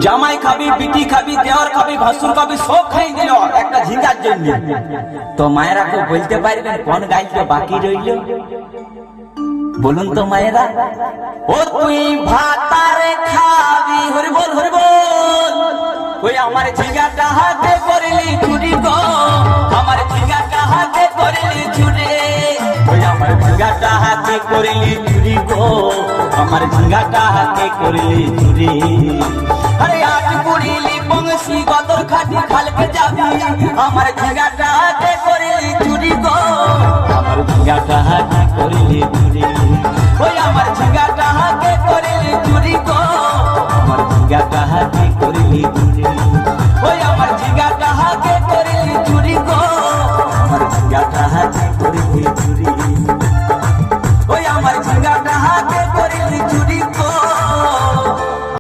জামাই খাবি, বিটি খাবি, দেওয়ার খাবি, ভাসুর খাবি, সব খাই দিল একটা ঝিঙ্গার জন্য। তো মায়েরা কেউ বলতে পারবেন কোন গাইতে বাকি রইল? বলুন তো মায়েরা। ও তুই ভাতারে খাবি, হরি বল হরি বল। ওই আমার ঝিঙ্গাটা হাতে করলি চুরি গো, আমার ঝিঙ্গাটা হাতে করলি চুরি। ওই আমার ঝিঙ্গাটা হাতে করলি চুরি গো, আমার ঝিঙ্গাটা হাতে করলি চুরি। আরে আজ পুরিলি বংশী গদর খাটি খালকে যাবি, আমার ঝিঙ্গাটা হাতে করলি চুরি গো, আমার ঝিঙ্গাটা হাতে করলি চুরি। ওই আমার ঝিঙ্গাটা হাতে করলি চুরি গো, আমার ঝিঙ্গাটা